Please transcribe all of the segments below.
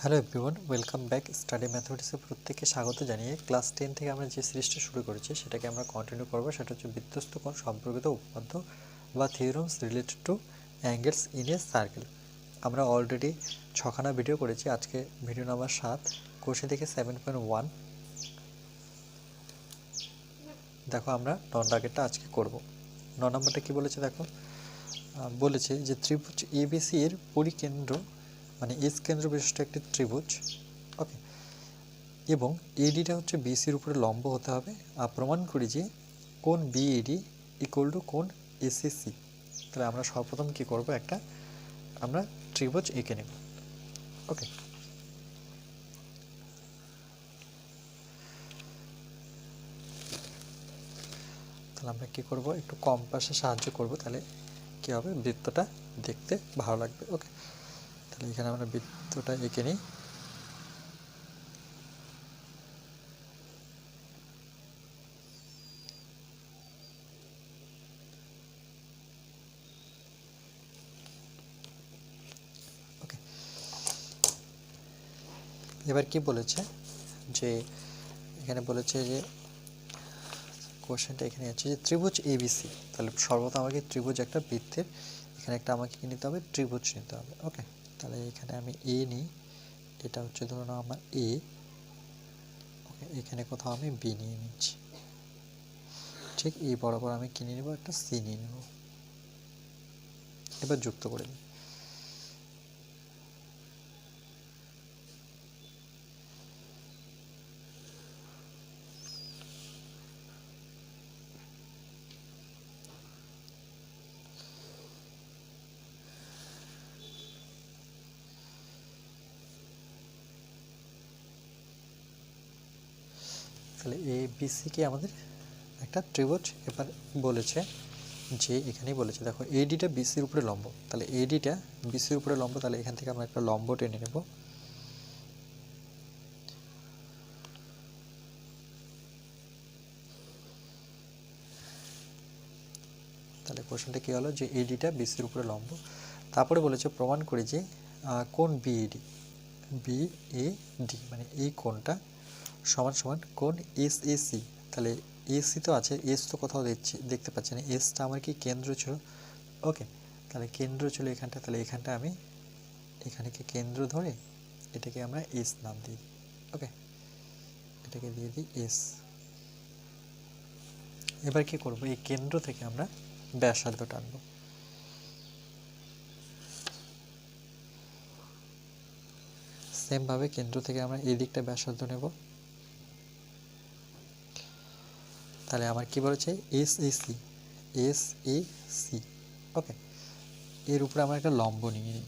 Hello everyone, welcome back. Study ম্যাথমেটিক্সে প্রত্যেককে স্বাগত জানিয়ে ক্লাস 10 থেকে আমরা যে সিরিজটা শুরু করেছি সেটাকে আমরা কন্টিনিউ করব। সেটা হচ্ছে বিধ্বস্ত কোণ সম্পর্কিত উপপাদ্য বা theorems related to angles in a circle. আমরা অলরেডি 6খানা ভিডিও করেছি। আজকে ভিডিও নাম্বার 7, কোষে থেকে 7.1। দেখো আমরা 9 নম্বরটা আজকে করব। 9 নম্বরটা কী বলেছে দেখো, বলেছে যে ত্রিভুজ এবিসি এর পরিকেন্দ্র মানে এস কেন্দ্র বিশিষ্ট একটি ত্রিভুজ, ওকে, এবং এডিটা হচ্ছে বিসির উপরে লম্ব হতে হবে। আর প্রমাণ করি যে কোণ বিএডি ইকুয়াল টু কোণ এসিসি। তাহলে আমরা সর্বপ্রথম কী করব, একটা আমরা ত্রিভুজ এঁকে নেব। ওকে, তাহলে আমরা কী করব, একটু কম্পাসে সাহায্য করব, তাহলে কী হবে, বৃত্তটা দেখতে ভালো লাগবে। ওকে, তাহলে এখানে আমরা বৃত্তটা এঁকে নিই। ওকে, এবার কি বলেছে যে এখানে বলেছে যে কোশ্চেনটা এখানে আছে যে ত্রিভুজ এবিসি। তাহলে সর্বপ্রথম আমাকে ত্রিভুজ একটা বৃত্তের এখানে একটা আমাকে কি নিতে হবে, ত্রিভুজ নিতে হবে। ওকে, তাহলে এখানে আমি এ নিই, এটা হচ্ছে ধরুন আমার এ। ওকে, এখানে কোথাও আমি বি নিয়ে নিচ্ছি, ঠিক এই বরাবর আমি কিনে নেব, একটা সি নিয়ে নেব। এবার যুক্ত করে নিই। তাহলে এ বিসিকে আমাদের একটা ত্রিভুজ। এবার বলেছে যে এখানেই বলেছে দেখো এডিটা বিসির উপরে লম্ব, তাহলে এডিটা বিসির উপরে লম্ব, তাহলে এখান থেকে আমরা একটা লম্ব টেনে নেব। তাহলে কোশ্চেনটা কী হলো যে এডিটা বিসির উপরে লম্ব। তারপরে বলেছে প্রমাণ করি যে কোণ বিএডি বিএডি মানে এই কোণটা সমান সমান কোণ এসএসি। তাহলে এসি তো আছে, এস তো কোথাও দেখতে পাচ্ছি না, এসটা আমার কি কেন্দ্র ছিল। ওকে, তাহলে কেন্দ্র ছিল এখানটা, তাহলে এখানটা আমি এখানে কি কেন্দ্র ধরে এটাকে আমরা এস নাম দিই। ওকে, এটাকে দিয়ে দিই এস। এবার কি করব, এই কেন্দ্র থেকে আমরা ব্যাসার্ধ টানবো। সেমভাবে কেন্দ্র থেকে আমরা এই দিকটা ব্যাসার্ধ নেব। তাহলে আমার কি বলেছে, S A C, S A C. Okay, এর উপরে আমরা একটা লম্ব নিয়ে নিই,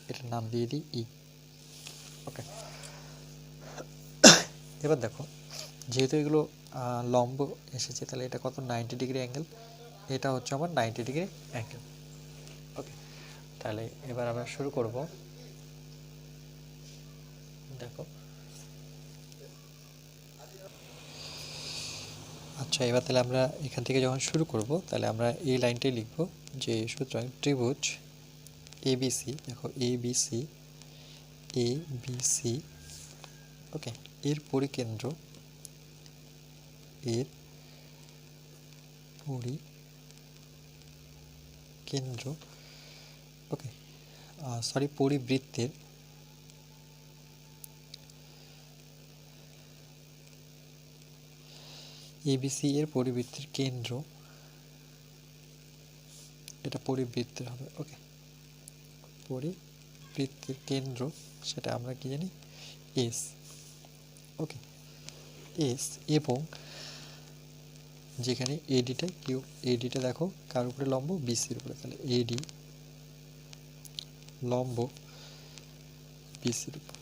এটার নাম দিয়ে দিই ই। ওকে, এবার দেখো যেহেতু এগুলো লম্ব এসেছে, তাহলে এটা কত, 90 ডিগ্রি অ্যাঙ্গেল। এটা হচ্ছে আমার 90 ডিগ্রি অ্যাঙ্গেল। ওকে, তাহলে এবার আমরা শুরু করব। দেখো আচ্ছা, এবার তাহলে আমরা এখান থেকে যখন শুরু করব, তাহলে আমরা এই লাইনটাই লিখব যে সুতরাং ত্রিভুজ এবিসি, দেখো এবিসি এবিসি, ওকে, এর পরিকেন্দ্র, এর পরিকেন্দ্র, ওকে, সরি পরিবৃত্তের এবিসি এর পরিবৃত্তের কেন্দ্র, এটা পরিবৃত্তের হবে। ওকে, পরিবৃত্তের কেন্দ্র সেটা আমরা কি জানি, এস। ওকে, এস, এবং যেখানে এডিটা কিউ, এডিটা দেখো কার উপরে লম্ব, বিসির উপরে, তাহলে এডি লম্ব বিসির উপর।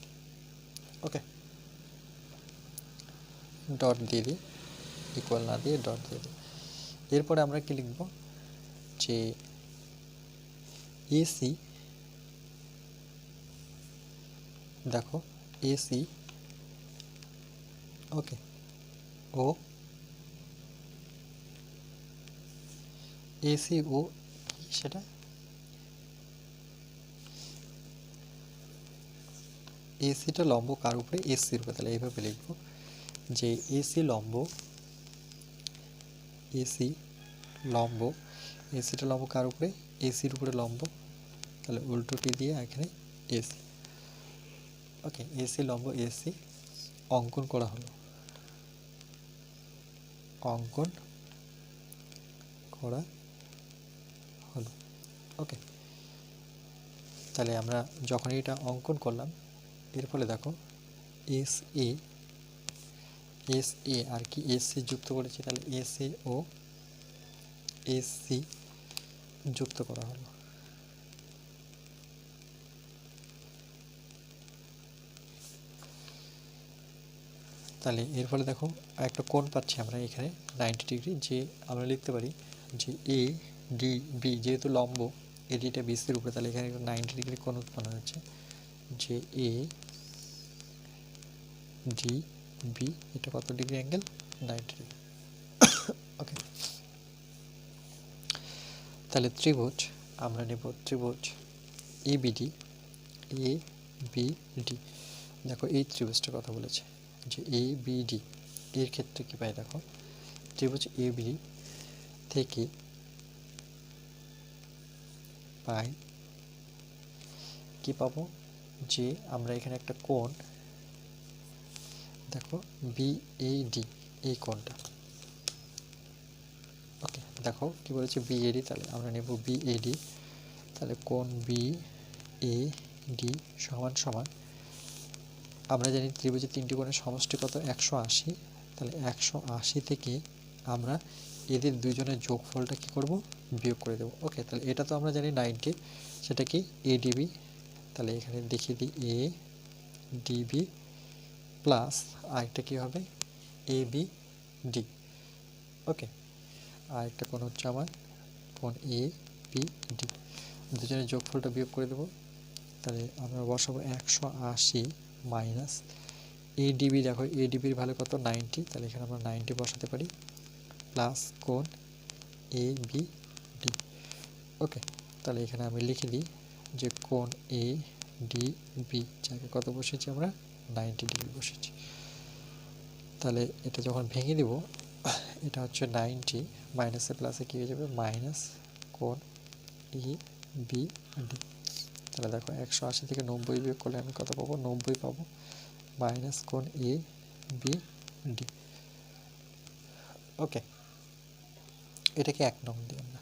ওকে, ডট দিয়ে দিই, ইকুয়াল না দিয়ে ডট দিয়ে দিই। এরপরে আমরা কি লিখব যে এসি, দেখো এসি, ওকে, ও এসি ও সেটা এসিটা লম্ব কার উপরে? এসির উপরে। তাহলে এইভাবে লিখব যে এসি লম্ব, এসি লম্ব, এসিটা লম্ব কার উপরে? এসির উপরে লম্ব। তাহলে উল্টোটি দিয়ে এখানে এসি। ওকে, এসি লম্ব এসি অঙ্কন করা হলো, অঙ্কন করা হলো। ওকে, তাহলে আমরা যখন এটা অঙ্কন করলাম, এর ফলে দেখো এস এ আর কি এসি যুক্ত করেছি, তাহলে এসি ও এসি যুক্ত করা হলো। তাহলে এর ফলে দেখো একটা কোণ পাচ্ছি আমরা এখানে 90 ডিগ্রি, যে আমরা লিখতে পারি যে এ ডি বি, যেহেতু লম্ব এডিটা বিসির উপরে, তাহলে এখানে একটা 90 ডিগ্রি কোণ উৎপন্ন হচ্ছে, যে এ ডি বি এটা কত ডিগ্রি অ্যাঙ্গেল? 90 ডিগ্রি। ওকে, তাহলে ত্রিভুজ আমরা নেব ত্রিভুজ এবিডি, এবিডি। দেখো এই ত্রিভুজটার কথা বলেছে যে এবিডি, এর ক্ষেত্রে কি পাই? দেখো ত্রিভুজ এবিডি থেকে পাই কি পাবো? যে আমরা এখানে একটা কোণ, দেখো বিএডি, এই কোণটা। ওকে, দেখো কি বলেছে? বিএডি, তাহলে আমরা নেব বিএডি। তাহলে কোণ বিএডি সমান সমান, আমরা জানি ত্রিভুজের তিনটি কোণের সমষ্টি কত? 180। তাহলে 180 থেকে আমরা এদের দুইজনের যোগফলটা কি করব? বিয়োগ করে দেব। ওকে, তাহলে এটা তো আমরা জানি 90, সেটা কি? এডিবি। তাহলে এখানে দেখিয়ে দিই এ ডিবি প্লাস আরেকটা কী হবে? A B D. ওকে, আরেকটা কোণ হচ্ছে আমার কোণ এ বি ডি, দুজনের যোগফলটা বিয়োগ করে দেবো। তাহলে আমরা বসাবো 180 মাইনাস এডিবি, দেখো এডিবির ভ্যালু কত? 90, তাহলে এখানে আমরা 90 বসাতে পারি, প্লাস কোণ এ বি ডি। ওকে, তাহলে এখানে আমি লিখে দিই যে কোণ এ ডি বি জায়গায় কত বসেছি? আমরা 90 ডিগ্রি বসেছি। তাহলে এটা যখন ভেঙে দেব, এটা হচ্ছে 90 মাইনাসে প্লাসে কী হয়ে যাবে? মাইনাস কোণ ই বি ডি। তাহলে দেখো 180 থেকে 90 বিয়োগ করলে আমি কত পাবো? 90 পাবো, মাইনাস কোণ এ বি ডি। ওকে, এটাকে 1 নং দিই আমরা।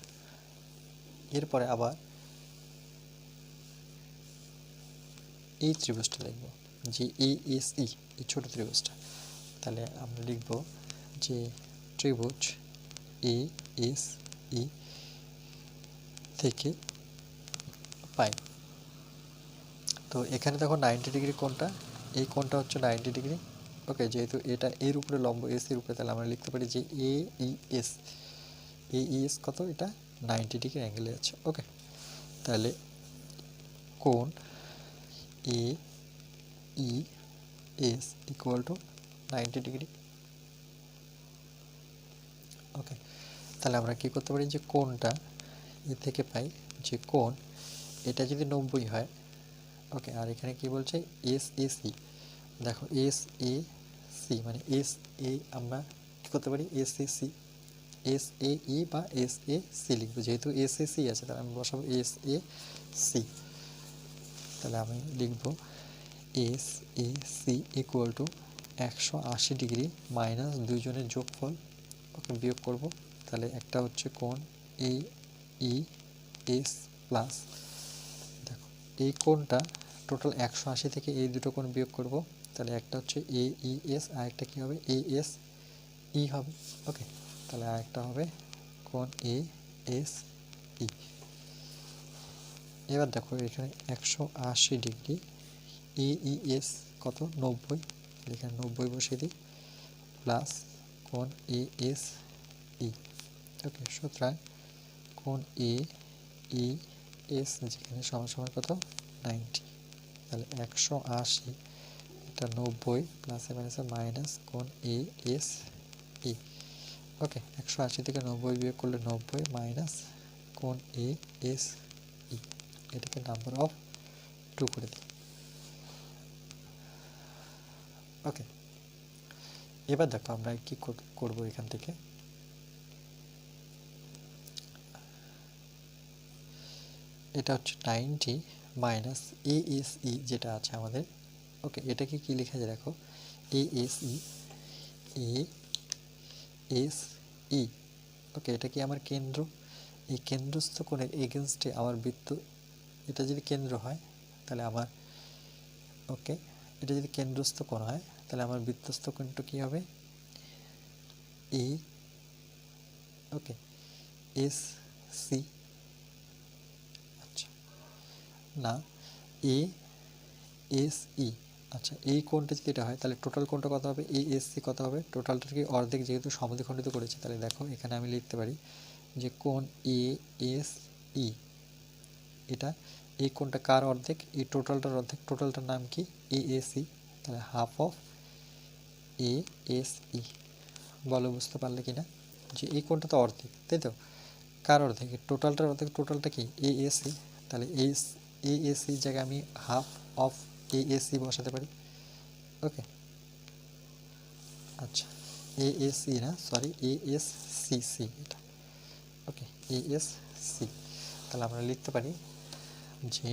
এরপরে আবার এই ত্রিভুজটা লিখব, যে এএসই, এই ছোট ত্রিভুজটা। তাহলে আমরা লিখব যে ত্রিভুজ এএসই থেকে পাই। তো এখানে দেখো 90 ডিগ্রি কোণটা, এই কোণটা হচ্ছে 90 ডিগ্রি। ওকে, যেহেতু এটা এর উপরে লম্ব এসির উপরে, তাহলে আমরা লিখতে পারি যে এইএস কত? এটা 90 ডিগ্রি অ্যাঙ্গেলে আছে। ওকে, তাহলে কোণ এএস ইকুয়াল টু 90 ডিগ্রি। ওকে, তাহলে আমরা কি করতে পারি? যে কোণটা এ থেকে পাই যে কোণ এটা যদি 90 হয়। ওকে, আর এখানে কি বলছে? S A C. দেখো এস এ সি মানে এস এ, আমরা কী করতে পারি? S A C, S A E বা এস এ সি লিখবো, যেহেতু এস এ সি আছে তাহলে আমি বসাবো এস এ সি। তাহলে আমি লিখবো S A C equal to 180 degree minus দুইজনের যোগফল। ওকে, বিয়োগ করব। তাহলে একটা হচ্ছে কোণ এ ই এস প্লাস, দেখো এই কোণটা টোটাল 180 থেকে এই দুটো কোণ বিয়োগ করব। তাহলে একটা হচ্ছে এ ই এস, আর একটা কী হবে? এ এস ই হবে। ওকে, তাহলে আরেকটা হবে কোণ এ এস ই। এবার দেখো এখানে 180 ডিগ্রি, এ ই এস কত? 90, এখানে 90 বসিয়ে দিই, প্লাস কোণ এ এস ই। ওকে, সুতরাং কোণ এ ই এস যেখানে সমান সমান কত? 90। তাহলে 180, এটা 90 প্লাসে মাইনাসে মাইনাস কোণ এ এস ই। ওকে, 180 থেকে 90 বিয়োগ করলে 90 মাইনাস কোণ এ এস ই, এটাকে নাম্বার অফ 2 করে দিই। ওকে, এবার দেখো আমরা কি করব এখান থেকে। এটা হচ্ছে 90 মাইনাস ASE যেটা আছে আমাদের। ওকে, এটাকে কি লেখা যায় দেখো, ASE ASE। ওকে, এটা কি আমার কেন্দ্র, এই কেন্দ্রস্থ কোণের এগেনস্টে আমার বৃত্ত, এটা যদি কেন্দ্র হয় তাহলে আমার, ওকে, এটা যদি কেন্দ্রস্থ কোণ হয় তাহলে আমার বৃত্তস্থ কোণটা কি হবে, এ, ওকে, SC, আচ্ছা না, ASE। আচ্ছা, এই কোণটা যদি এটা হয় তাহলে টোটাল কোণটা কত হবে, ASC কত হবে, টোটালটাকে অর্ধেক যেহেতু সমদ্বিখণ্ডিত করেছে, তাহলে দেখো এখানে আমি লিখতে পারি যে কোণ ASE, এটা এই কোণটা কার অর্ধেক, এই টোটালটার অর্ধেক, টোটালটার নাম কি ASE, তাহলে হাফ অফ ASE। বলো বুঝতে পারলে কি না, যে এই কোণটা তো অর্ধেক, তাই তো, কার অর্ধেক, টোটালটার অর্ধেক, টোটালটা কি ASE, তাহলে ASE জায়গায় আমি হাফ অফ ASE বসাতে পারি। ওকে, আচ্ছা, ASE না, সরি, ASCC এটা। ওকে, ASC, তাহলে আমরা লিখতে পারি যে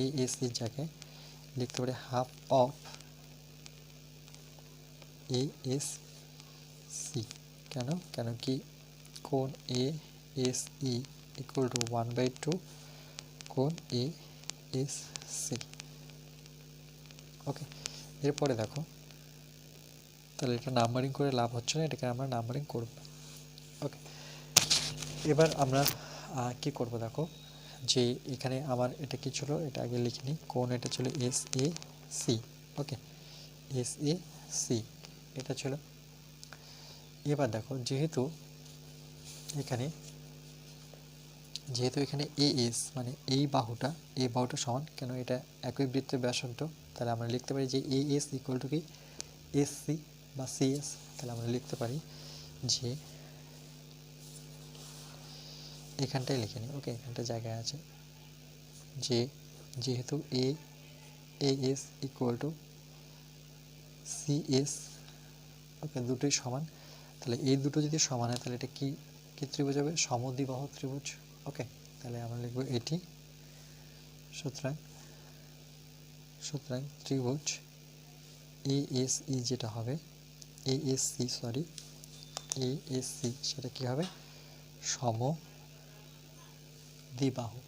ASC জায়গায় লিখতে পারি হাফ অফ ASC। কেন, কেন কি কোণ ASE ইকুয়াল টু 1/2 কোণ ASC। ওকে, এরপরে দেখো, তাহলে এটা নাম্বারিং করে লাভ হচ্ছে না, এটাকে আমরা নাম্বারিং করব। ওকে, এবার আমরা কি করব দেখো, যে এখানে আমার এটা কি ছিল, এটা আগে লিখে নিই, কোণ এটা ছিল SAC। ওকে, SAC এটা ছিল। এবার দেখো, যেহেতু এখানে AS মানে এই বাহুটা সমান, কেন এটা একই বৃত্তের ব্যাসার্ধ, তাহলে আমরা লিখতে পারি যে AS ইকুয়াল টু কি SC বা CS। তাহলে আমরা লিখতে পারি যে এখানটায় লিখে নিই, ওকে, এখানটা জায়গায় আছে, যে যেহেতু AS ইকুয়াল টু CS, ওকে, দুটোই সমান, তাহলে এই দুটো যদি সমান হয় তাহলে এটা কি কি ত্রিভুজ হবে, সমদ্বিবাহু ত্রিভুজ। ওকে, তাহলে আমরা লিখব এটি, সুতরাং ত্রিভুজ ASE যেটা হবে, ASC সরি, ASC সেটা কি হবে, সমদ্বিবাহু।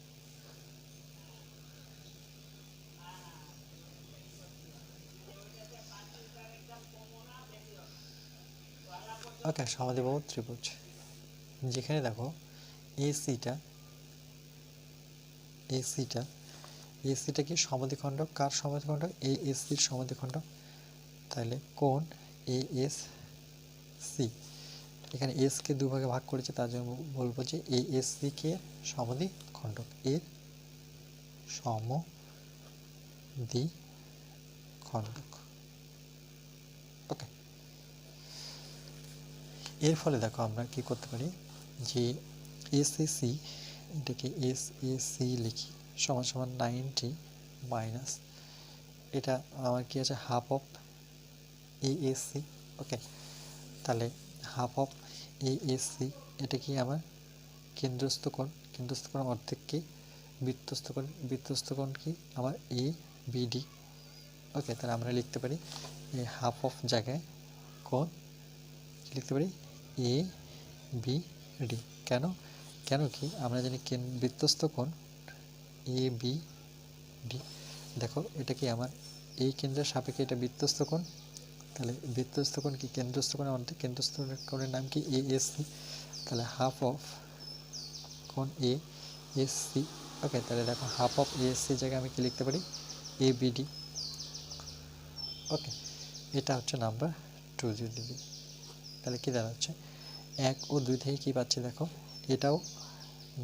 ওকে, সমদ্বিবাহু ত্রিভুজ, যেখানে দেখো এসিটা কি সমদ্বিখণ্ডক, কার সমদ্বিখণ্ডক, ASCর সমদ্বিখণ্ডক। তাহলে কোণ ASC, এখানে এস কে দুভাগে ভাগ করেছে, তার জন্য বলবো যে ASC কে সমদ্বিখণ্ডক, এর সমদ্বিখণ্ডক। ওকে, এর ফলে দেখো আমরা কি করতে পারি, যে SAC, এটাকে SAC লিখি, সমান সমান 90 মাইনাস, এটা আমার কি আছে, হাফ অফ ASC। ওকে, তাহলে হাফ অফ ASC, এটা কি আমার কেন্দ্রস্থ কোণ অর্ধেক কি বৃত্তস্থ কোণ কি আমার ABD। ওকে, তাহলে আমরা লিখতে পারি এই হাফ অফ জায়গায় কোণ লিখতে পারি ABD। কেন, কি আমরা জানি বৃত্তস্থ কোণ ABD, দেখো এটা কি আমার এই কেন্দ্রের সাপেক্ষে এটা বৃত্তস্থ কোণ, তাহলে বৃত্তস্থ কোণ কি কেন্দ্রস্থ কোণের অর্ধেক, কেন্দ্রস্থ কোণের নাম কি ASC, তাহলে হাফ অফ কোণ ASC। ওকে, তাহলে দেখো হাফ অফ ASC জায়গায় আমি কি লিখতে পারি, ABD। ওকে, এটা হচ্ছে নাম্বার 2 যদি দিই, তাহলে কি দাঁড়াচ্ছে, 1 ও 2 থেকে কি পাচ্ছি দেখো, এটাও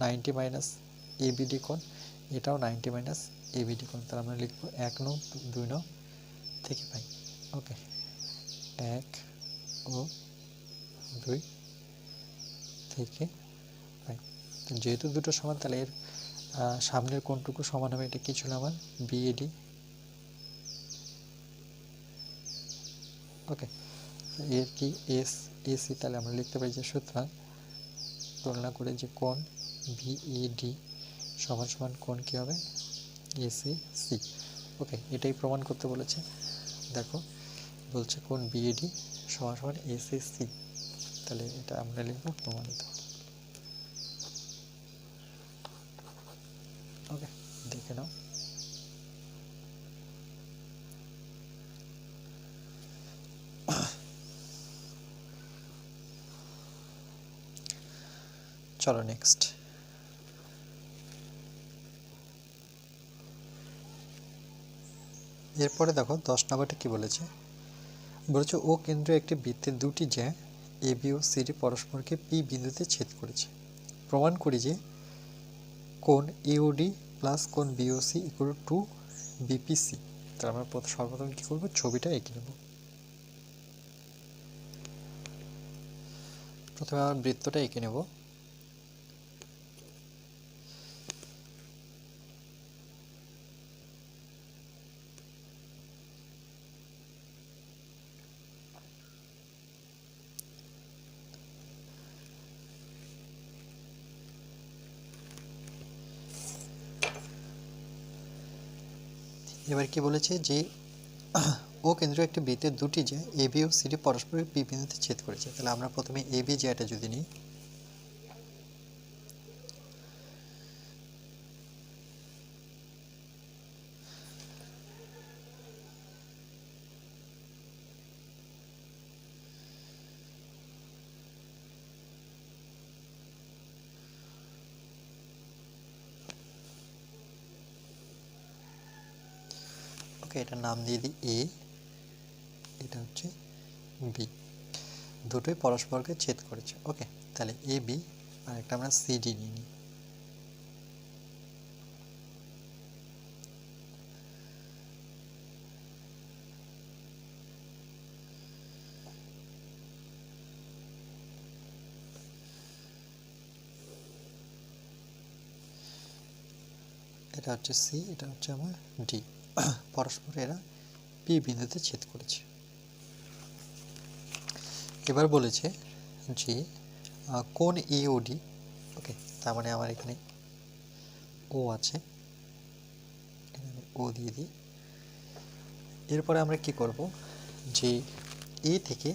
90 মাইনাস ABD কোণ, এটাও 90 মাইনাস ABD কোণ, তাহলে আমরা লিখবো 1 নং 2 নং থেকে পাই। ওকে, 1 ও 2 থেকে পাই, যেহেতু দুটো সমান তাহলে এর সামনের কোণটুকু সমান হবে, এটা কি ছিল আমার BAD। ওকে, এর কি এস এসি, তাহলে আমরা লিখতে পারি যে সুতরাং তুলনা করে যে কোণ বিএডি সমান সমান কোণ কী হবে এসি সি। ওকে, এটাই প্রমাণ করতে বলেছে। দেখো বলছে কোণ বিএডি সমান সমান এসি সি, তাহলে এটা আমরা লিখব প্রমাণিত। ওকে, দেখে নাও। চলো নেক্সট। এরপরে দেখো 10 নম্বরটা কি বলেছে, বলেছে ও কেন্দ্র একটি বৃত্তের দুটি যে এ বি ও সিডি পরস্পরকে পি বিন্দুতে ছেদ করেছে। প্রমাণ করি যে কোণ এওডি প্লাস কোণ বিওসি ইকুয়াল টু বিপিসি। তাহলে আমরা সর্বপ্রথম কী করবো, ছবিটা এঁকে নেব। প্রথমে আমার বৃত্তটা এঁকে নেব। এবার কি বলেছে যে ও কেন্দ্র একটি বৃত্তের দুটি যে এ বি ও সিডি পরস্পরের পি বিন্দুতে ছেদ করেছে। তাহলে আমরা প্রথমে এ বি জ্যাটা যদি নিই, ওকে, এটার নাম দিয়ে দিই এ, এটা হচ্ছে বি, দুটোই পরস্পরকে ছেদ করেছে। ওকে, তাহলে এ বি আর একটা আমরা সিডি নিয়ে নিই। এটা হচ্ছে সি, এটা হচ্ছে আমার ডি, পরস্পর এরা পি বিন্দুতে ছেদ করেছে। এবার বলেছে যে কোণ এওডি, ওকে, তার মানে আমার এখানে ও আছে, এখানে ও দিয়ে দিই। এরপরে আমরা কি করব, যে এ থেকে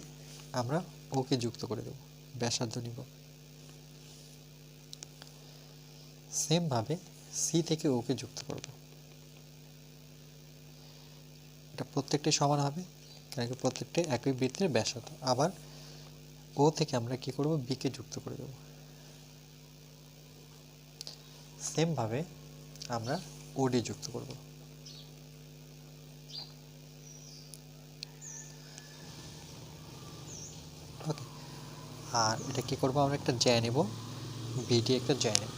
আমরা ওকে যুক্ত করে দেব, ব্যাসার্ধ নিব। সেমভাবে সি থেকে ওকে যুক্ত করব। এটা প্রত্যেকটাই সমান হবে, কারণ প্রত্যেকটাই একই বৃত্তের ব্যাসার্ধ। আবার ও থেকে আমরা কি করব, বি কে যুক্ত করে দেব। সেমভাবে আমরা ওডি যুক্ত করব। ওকে, আর এটা কি করব, আমরা একটা জ্যা নেব, বিডি একটা জ্যা নেব।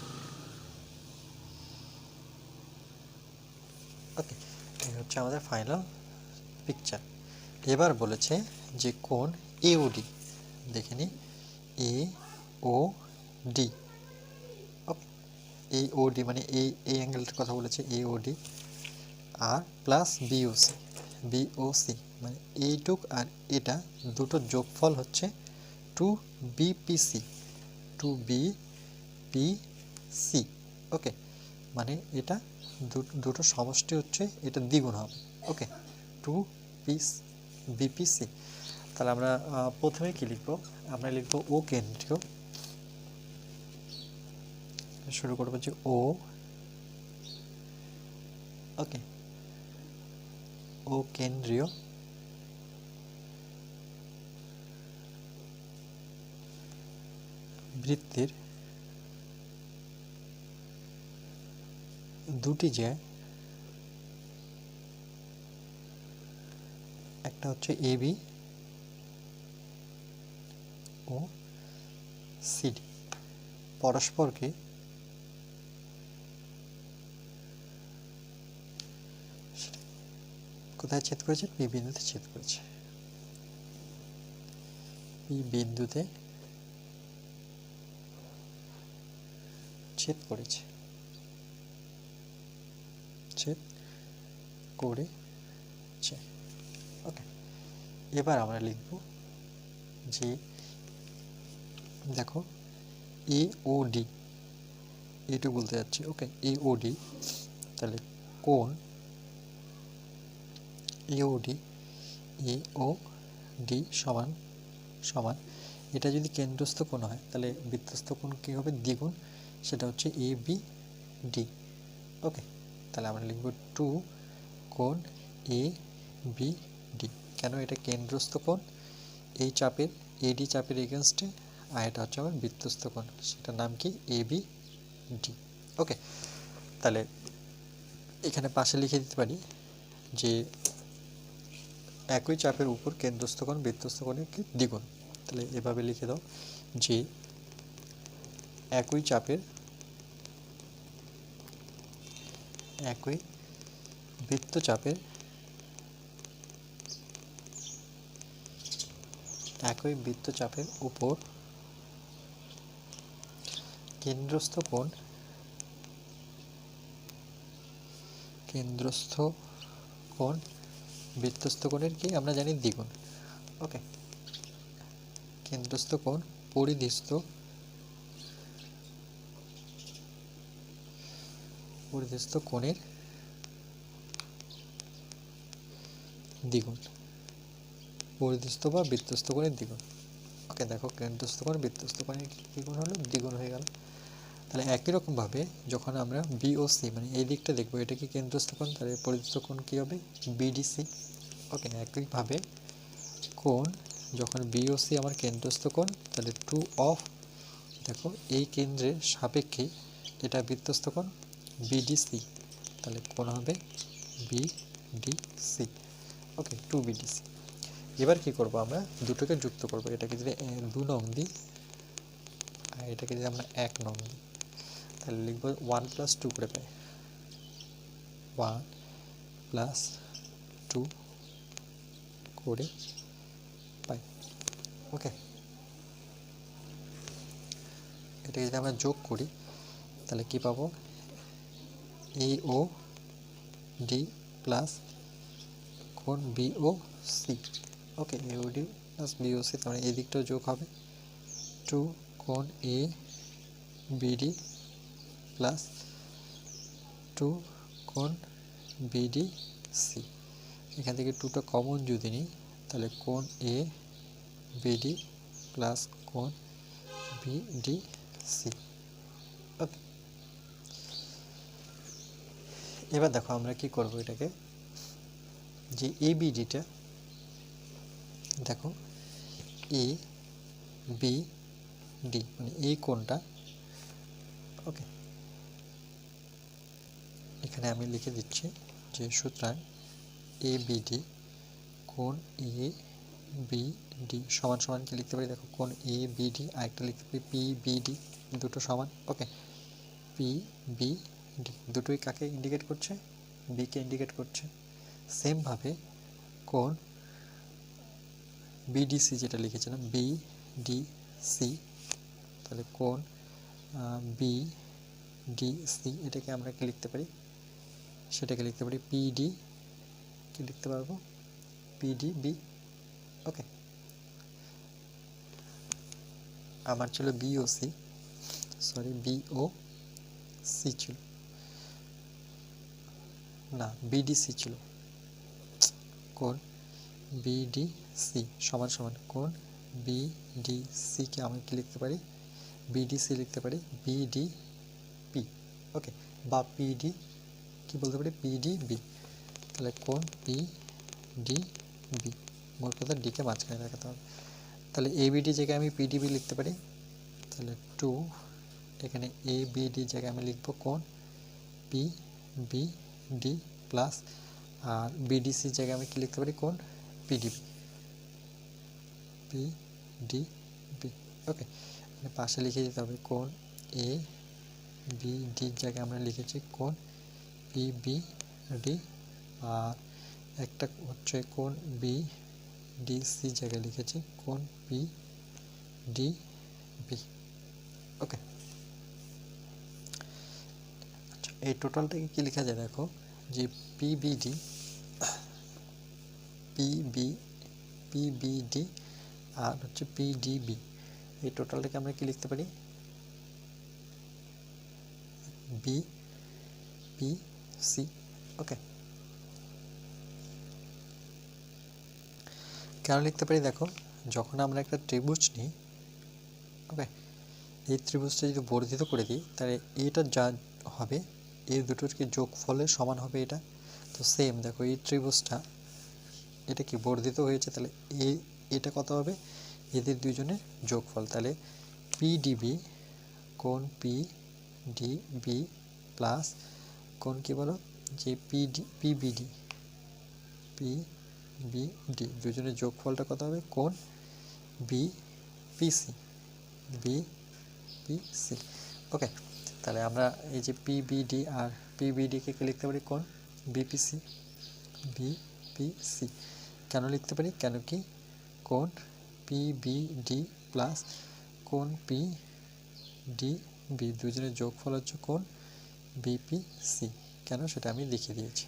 ওকে, এই হচ্ছে আমাদের ফাইনাল পিকচার। এবার বলেছে যে কোণ এওডি, দেখে নিই, এ ও ডি। ওকে, এ ও ডি মানে এই অ্যাঙ্গেলটার কথা বলেছে, এ ও ডি, আর প্লাস বিওসি, বিওসি মানে এইটুক আর এটা দুটো যোগফল হচ্ছে টু বিপিসি, টু বিপিসি। ওকে, মানে এটা দুটো সমষ্টি হচ্ছে, এটা দ্বিগুণ হবে। ওকে, টু বিপিসি। তাহলে আমরা প্রথমে কি লিখব, আমরা লিখব ও কেন্দ্রীয়, শুরু করবো যে ও, ওকে, ও কেন্দ্রীয় বৃত্তের দুটি যে, একটা হচ্ছে এ বি ও সিডি পরস্পরকে কোথায় ছেদ করেছে, পি বিন্দুতে ছেদ করেছে, পি বিন্দুতে ছেদ করেছে, ছেদ করেছে। ওকে, এবার আমরা লিখব যে দেখো এ ও ডি, এইটুকু বলতে যাচ্ছি। ওকে, এ ও ডি, তাহলে কোণ এ ও ডি, এ ও ডি সমান সমান, এটা যদি কেন্দ্রস্থ কোণ হয় তাহলে বৃত্তস্থ কোণ কী হবে? দ্বিগুণ, সেটা হচ্ছে এ বি ডি। ওকে, তাহলে আমরা লিখব 2 কোণ এ বি ডি। কেন? এটা কেন্দ্রস্থ কোণ এই চাপের, এডি চাপের এগেনস্টে, আর এটা হচ্ছে আমার বৃত্তস্থ কোণ, সেটার নাম কি? A B D. ওকে, তাহলে এখানে পাশে লিখে দিতে পারি যে একই চাপের উপর কেন্দ্রস্থ কোণ বৃত্তস্থ কোণের কি দ্বিগুণ। তাহলে এভাবে লিখে দাও যে একই চাপের, একই বৃত্তচাপের, একই বৃত্তচাপের উপর কেন্দ্রস্থ কোণ, কেন্দ্রস্থ কোণ বৃত্তস্থ কোণের কি আমরা জানি দ্বিগুণ। ওকে, কেন্দ্রস্থ কোণ পরিধিস্থ, পরিধিস্থ কোণের দ্বিগুণ, পরিধিস্থ বা বৃত্তস্থ কোণের দ্বিগুণ। ওকে, দেখো কেন্দ্রস্থ কোণ বৃত্তস্থ কোণের কি গুণ হলো? দ্বিগুণ হয়ে গেল। তাহলে একই রকমভাবে যখন আমরা বি ও সি মানে এই দিকটা দেখবো, এটা কি কেন্দ্রস্থ কোণ, তাহলে পরিধিস্থ কোণ কী হবে? বিডিসি। ওকে, একইভাবে কোণ যখন বি ও সি আমার কেন্দ্রস্থ কোণ, তাহলে 2 অফ, দেখো এই কেন্দ্রের সাপেক্ষে এটা বৃত্তস্থ কোণ বিডিসি, তাহলে কোণ হবে বিডিসি। ওকে, 2 বিডিসি। এবার কি করব? আমরা দুটোকে যুক্ত করব। এটাকে যদি 2 নং দিই আর এটাকে যদি আমরা 1 নং দিই, তাহলে লিখব 1 + 2 করে পাই, 1 + 2 করে পাই। ওকে, এটাকে যদি আমরা যোগ করি তাহলে কি পাবো? এ ও ডি প্লাস কোণ বি ও সি। ওকে, এ ও ডি প্লাস বি ও সি, তার মানে এই দিকটাও যোগ হবে, 2 কোণ এ বিডি প্লাস 2 কোণ বিডি সি। এখান থেকে 2টা কমন যদি নিই তাহলে কোণ এ বিডি প্লাস কোণ বিডি সি। ওকে, এবার দেখো আমরা কি করব, এটাকে যে এ বিডিটা, দেখো এ বি ডি মানে এই কোণটা। ওকে, এখানে আমি লিখে দিচ্ছি যে সুতরাং এ বিডি কোণ এ বি ডি সমান সমান কি লিখতে পারি? দেখো কোণ এ বি ডি, আরেকটা লিখতে পারি পি বি ডি, দুটো সমান। ওকে, পি বি ডি দুটোই কাকে ইন্ডিকেট করছে? বিকে ইন্ডিকেট করছে। সেমভাবে কোণ বিডিসি যেটা লিখেছিলাম বিডিসি, তাহলে কোণ বিডিসি এটাকে আমরা কি লিখতে পারি? সেটাকে লিখতে পারি পিডি, কি লিখতে পারবো? পিডিবি। ওকে, আমার ছিল বিওসি, সরি বিও সি ছিল না, বিডিসি ছিল। কোণ বিডিসি সমান সমান কোণ বিডিসিকে আমি কি লিখতে পারি? বিডিসি লিখতে পারি বিডিপি। ওকে, বা পিডি কি বলতে পারি? পিডিবি। তাহলে কোণ পিডিবি, মোট কথা ডিকে মাঝখানে রাখতে হবে। তাহলে এবিডি জায়গায় আমি পিডিবি লিখতে পারি, তাহলে 2 এখানে এ বিডি জায়গায় আমি লিখব কোণ পিবিডি প্লাস, আর বিডিসি জায়গায় আমি কি লিখতে পারি? কোণ পিডিবি, পিডিবি। ওকে, পাশে লিখে দিতে হবে কোণ এ বিডির জায়গায় আমরা লিখেছি কোণ পিবিডি, আর একটা হচ্ছে কোণ বিডিসি জায়গায় লিখেছি কোণ পিডিবি। ওকে, আচ্ছা এই টোটালটাকে কি লেখা যায়? দেখো যে পিবিডি পিবিডি আর হচ্ছে পিডিবি, এই টোটালটাকে আমরা কি লিখতে পারি, বিপিসি। ওকে, কেন লিখতে পারি দেখো, যখন আমরা একটা ত্রিভুজ নিই, ওকে, এই ত্রিভুজটা যদি বর্ধিত করে দিই তাহলে এটা যা হবে এই দুটোর কি যোগফলের সমান হবে এটা। তো সেম দেখো এই ত্রিভুজটা এটা কি বর্ধিত হয়েছে, তাহলে এটা কত হবে, এদের দুইজনের যোগফল। তাহলে পিডিবি কোণ পিডিবি প্লাস কোণ কি বলো, যে পিবিডি দুজনের যোগফলটা কত হবে, কোণ বিপিসি। ওকে, তাহলে আমরা এই যে পিবিডি আর পিবিডিকে লিখতে পারি কোণ বিপিসি। কেন লিখতে পারি, কেন কি কোণ পিবিডি প্লাস কোণ পিডিবি দুজনের যোগফল হচ্ছে কোণ বিপিসি। কেন সেটা আমি দেখিয়ে দিয়েছি।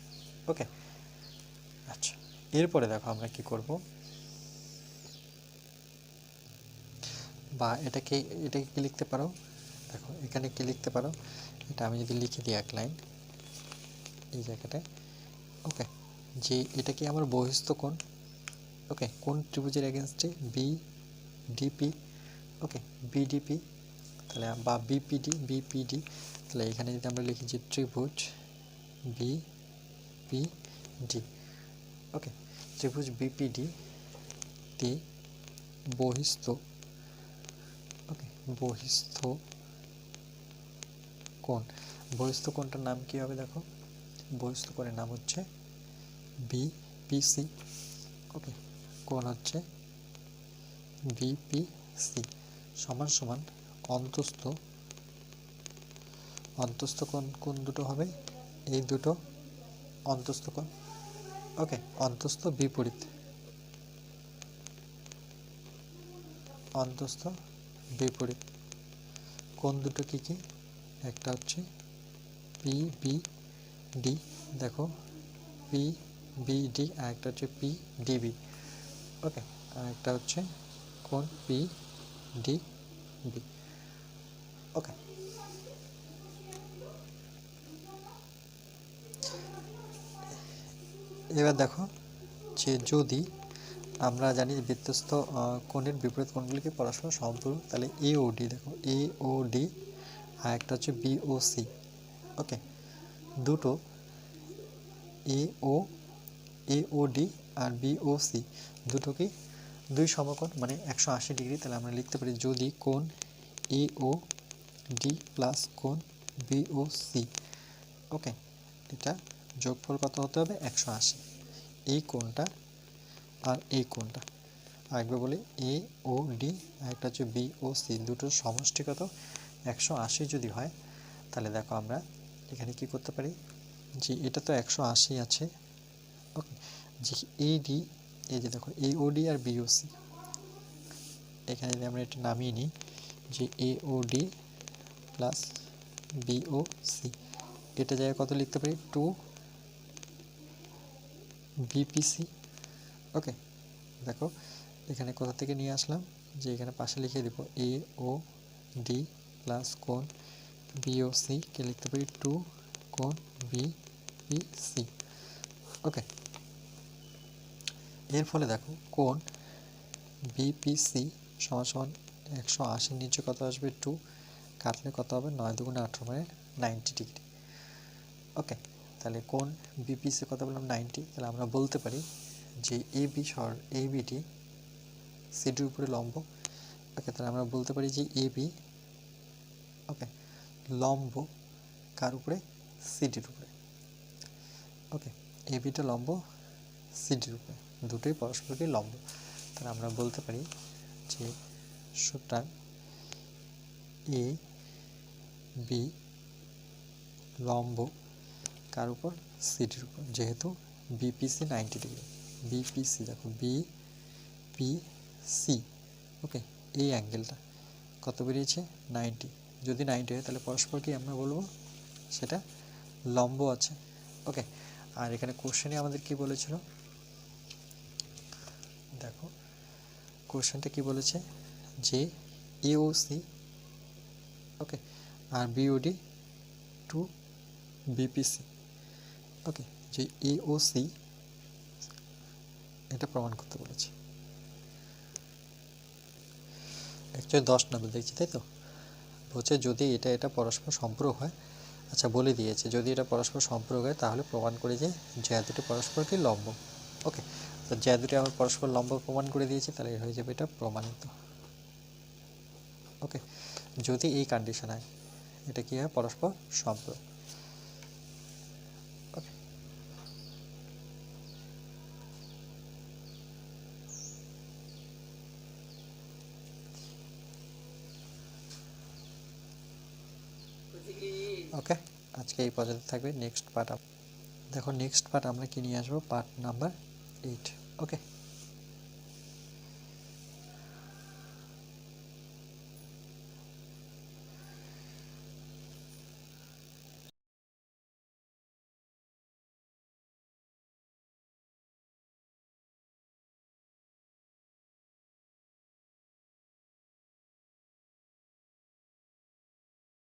ওকে, আচ্ছা, এরপরে দেখো আমরা কি করব, বা এটাকে কি লিখতে পারো, দেখো এখানে কি লিখতে পারো, এটা আমি যদি লিখে দিই এক লাইন এই জায়গাটায়, ওকে, যে এটা কি আমার বহিস্থ কোণ, ওকে, কোন ত্রিভুজের এগেনস্টে বিডিপি, ওকে, বিডিপি, তাহলে বা বিপিডি, তাহলে এখানে যদি আমরা লিখি যে ত্রিভুজ বিপিডি, ওকে, ত্রিভুজ বিপিডি তে বহিস্থ, ওকে, বহিস্থ কোণটার নাম কি হবে, দেখো বহিস্থ কোণের নাম হচ্ছে বিপিসি। ওকে, কোণ হচ্ছে বিপিসি সমান সমান অন্তস্থ কোণ দুটো হবে, এই দুটো অন্তস্থ কোণ, ওকে, অন্তস্থ বিপরীত কোণ দুটো কি কি, একটা হচ্ছে পিবিডি, দেখো পিবিডি, আর একটা হচ্ছে পিডিবি, ওকে, আর একটা হচ্ছে কোণ পিডিবি। ওকে, এবার দেখো যে যদি আমরা জানি বৃত্তস্থ কোণের বিপরীত কোণগুলিকে পরস্পর সমপূরক, তাহলে এওডি, দেখো এওডি আর একটা হচ্ছে বিওসি, ওকে, দুটো এওডি আর বিওসি দুটো কি দুই সমকোণ মানে 180 ডিগ্রি। তাহলে আমরা লিখতে পারি যদি কোণ এওডি প্লাস কোণ বিওসি, ওকে, এটা যোগফল কত হতে হবে, 180, এই কোণটা আর এই কোণটা, আরেকবার বলি এওডি আর একটা হচ্ছে বিওসি দুটোর সমষ্টি কত, 180 যদি হয়, তাহলে দেখো আমরা এখানে কি করতে পারি, যে এটা তো 180 আছে, ওকে, যে এডি, এই যে দেখো এওডি আর বিওসি, এখানে যদি আমরা এটা নামিয়ে নিই যে এওডি প্লাস বিওসি, এটা জায়গায় কত লিখতে পারি, 2 বিপিসি। ওকে, দেখো এখানে কোথা থেকে নিয়ে আসলাম, যে এখানে পাশে লিখে দিব এওডি প্লাস কোণ বিওসি কে লিখতে পারি 2 কোণ বিপিসি। ওকে, এর ফলে দেখো কোণ বিপিসি সমান সমান 180 নিচে কত আসবে, 2 কাটলে কত হবে, 9 দুগুণে 18 মানে 90 ডিগ্রি। ওকে, তাহলে কোণ বিপিসি কত বললাম, 90। তাহলে আমরা বলতে পারি যে এবিটি সিডির উপরে লম্ব। ওকে, তাহলে আমরা বলতে পারি যে এবি, ওকে, লম্ব কার উপরে, সিডির উপরে। ওকে, এবিটা লম্ব সিডির উপরে, দুটোই পরস্পরকে লম্ব। তাহলে আমরা বলতে পারি যে সুতরাং এ বি লম্ব কার উপর, সিডির উপর, যেহেতু বিপিসি 90 ডিগ্রি, বিপিসি দেখো বিপিসি, ওকে, এই অ্যাঙ্গেলটা কত বেরিয়েছে, 90, যদি 90 হয় তাহলে পরস্পরকে আমরা বলবো সেটা লম্ব আছে। ওকে, আর এখানে কোশ্চেনে আমাদের কি বলেছিল, দেখো দেখো কোশ্চেনটা কি বলেছে যে এওসি ওকে আর বিওডি টু বিপিসি ওকে যে এওসি এটা প্রমাণ করতে বলেছে। অ্যাকচুয়ালি 10 নম্বর দেখছি তাই তো, বলছে যদি এটা পরস্পর সম্পূরক হয়। আচ্ছা বলে দিয়েছে যদি এটা পরস্পর সম্পূরক হয় তাহলে প্রমাণ করে যে জ্যা দুটি পরস্পরকে লম্ব। ওকে তো জ্যা দুটি আমার পরস্পর লম্ব প্রমাণ করে দিয়েছি, তাহলে হয়ে যাবে এটা প্রমাণিত। ওকে যদি এই কন্ডিশন হয় এটা কি হয় পরস্পর সম্পূরক। ওকে ওকে আজকে এই পর্যন্ত থাকবে। নেক্সট পার্ট দেখো, নেক্সট পার্ট আমরা কি নিয়ে আসবো, পার্ট নাম্বার 8। ওকে।